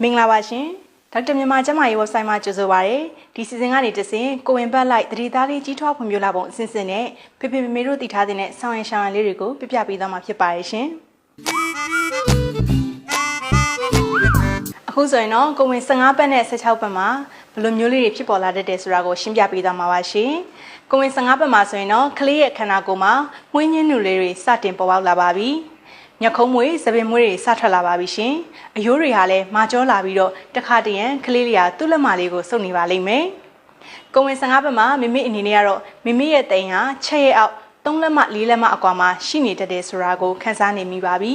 မင်္ဂလာပါရှင်ဒေါက်တာမြန်မာကျန်းမာရေး website မှာကြိုဆိုပါရစေဒီ season ကနေတစဉ်ကိုဝင်ဘတ်လိုက်တတိသားလေးကြီးထွားဖွံ့ဖြိုးလာပုံအစဉ်စဉ်နဲ့ဖေဖေမေမေတို့တည်ထားတဲ့ဆောင်းရင်ရှောင်းရံလေးတွေကိုပြပြပေးသွားမှာဖြစ်ပါရဲ့ရှင်အခုဆိုရင်တော့ကိုဝင်15ပတ်နဲ့16ပတ်မှာဘယ်လိုမျိုးလေးတွေဖြစ်ပေါ်လာတတ်တယ်ဆိုတာကိုရှင်းပြပေးသွားမှာပါရှင်ကိုဝင်15ပတ်မှာဆိုရင်တော့ကလေးရဲ့ခန္ဓာကိုယ်မှာမွှေးညင်းနုလေးတွေစတင်ပေါ်ပေါက်လာပါပြီညခုံးမွေးသပင်မွေးတွေစထွက်လာပါပြီရှင်အယိုးတွေဟာလည်းမာကျောလာပြီးတော့တခါတရံကလေးလေးဟာသူ့လက်မလေးကိုစုပ်နေပါလိမ့်မယ်ကိုဝင်15ပတ်မှာမိမိအနေနဲ့ကတော့မိမိရဲ့တိမ်ဟာချက်ရဲ့အောက်3လက်မ4လက်မအကွာမှာရှိနေတတ်တယ်ဆိုတာကိုခန်းစားနေမိပါပြီ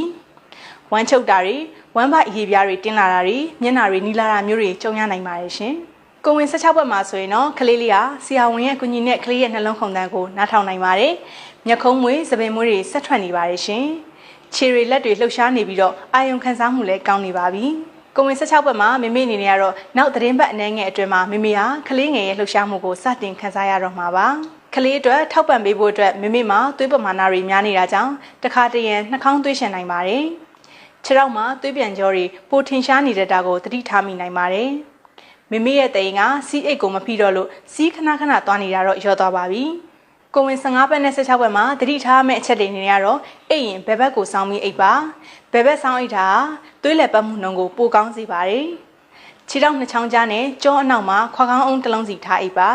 ဝမ်းချုပ်တာတွေဝမ်းပိုက်အရေပြားတွေတင်းလာတာတွေမျက်နှာတွေနီလာတာမျိုးတွေကြုံရနိုင်ပါတယ်ရှင်ကိုဝင်16ပတ်မှာဆိုရင်တော့ကလေးလေးဟာဆရာဝန်ရဲ့အကူအညီနဲ့ကလေးရဲ့နှလုံးခုန်တန်းကိုနားထောင်နိုင်ပါတယ်မျက်ခုံးမွေးသပင်မွေးတွေဆက်ထွက်နေပါတယ်ရှင်ခြေတွေလက်တွေလှုပ်ရှားနေပြီးတော့အာယုံခံစားမှုလည်းကောင်းနေပါပြီ။ကိုဝင်16ပတ်မှာမိမိအနေနဲ့ကတော့နောက်သတင်းပတ်အနည်းငယ်အတွင်းမှာမိမိဟာကလေးငယ်ရဲ့လှုပ်ရှားမှုကိုစတင်ခံစားရတော့မှာပါ။ကလေးအတွက်ထောက်ပံ့ပေးဖို့အတွက်မိမိမှာသွေးပမာဏတွေများနေတာကြောင့်တခါတရံနှာခေါင်းသွေးရှင်နိုင်ပါတယ်။ခြေထောက်မှာသွေးပြန်ကြောတွေပိုထင်ရှားနေတဲ့တာကိုသတိထားမိနိုင်ပါတယ်။မိမိရဲ့တိမ်ကစီးအိတ်ကိုမဖိတော့လို့စီးခဏခဏသွားနေတာတော့လျော့သွားပါပြီ။ကိုဝင်15ပတ်နဲ့16ပတ်မှာတတိထားမယ့်အချက်တွေနေရတော့အိပ်ရင်ဘယ်ဘက်ကိုစောင်းပြီးအိပ်ပါဘယ်ဘက်စောင်းအိပ်တာသွေးလက်ပတ်မှုနှုန်းကိုပိုကောင်းစေပါတယ်ခြေထောက်နှစ်ချောင်းကြားနဲ့ကြောအနောက်မှာခွာခေါင်းအုံးတစ်လုံးစီထားအိပ်ပါ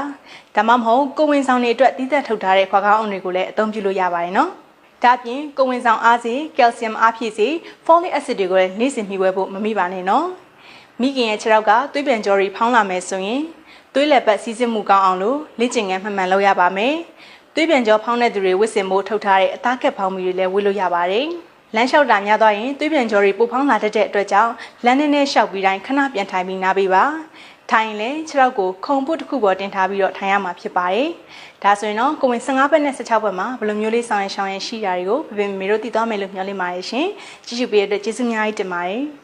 ဒါမှမဟုတ်ကိုဝင်ဆောင်တွေအတွက်တီးသက်ထုတ်ထားတဲ့ခွာခေါင်းအုံးတွေကိုလည်းအသုံးပြုလို့ရပါတယ်နော်ဒါ့အပြင်ကိုဝင်ဆောင်အားစေကယ်လ်ဆီယမ်အားဖြည့်စေဖောလစ်အက်ဆစ်တွေကိုလည်းနေ့စဉ်မျှဝဲဖို့မမိပါနဲ့နော်မိခင်ရဲ့ခြေထောက်ကသွေးပြန်ကြောတွေဖောင်းလာမယ်ဆိုရင်သွေးလက်ပတ်စီးဆင်းမှုကောင်းအောင်လို့လေ့ကျင့်ခန်းမှန်မှန်လုပ်ရပါမယ်သွေးပြန်ကြောဖောင်းတဲ့သူတွေဝစ်စင်ဖို့ထုတ်ထားတဲ့အသားကက်ဖောင်းမီတွေလည်းဝစ်လို့ရပါတယ်။လမ်းလျှောက်တာများသွားရင်သွေးပြန်ကြောတွေပိုဖောင်းလာတတ်တဲ့အတွက်ကြောင့်လမ်းနဲ့လျှောက်ပြီးတိုင်းခဏပြန်ထိုင်ပြီးနားပေးပါ။ထိုင်ရင်လည်းခြေထောက်ကိုခုံပုတ်တစ်ခုပေါ်တင်ထားပြီးတော့ထိုင်ရမှာဖြစ်ပါတယ်။ဒါဆိုရင်တော့ကိုဝင်15ပတ်နဲ့16ပတ်မှာဘယ်လိုမျိုးလေးဆောင်ရင်ရှောင်းရင်ရှိတာတွေကိုဖေဖေမေမေတို့သိသွားမယ်လို့မျှော်လင့်ပါတယ်ရှင်။ကြည့်ရှုပေးတဲ့အတွက်ကျေးဇူးအများကြီးတင်ပါတယ်။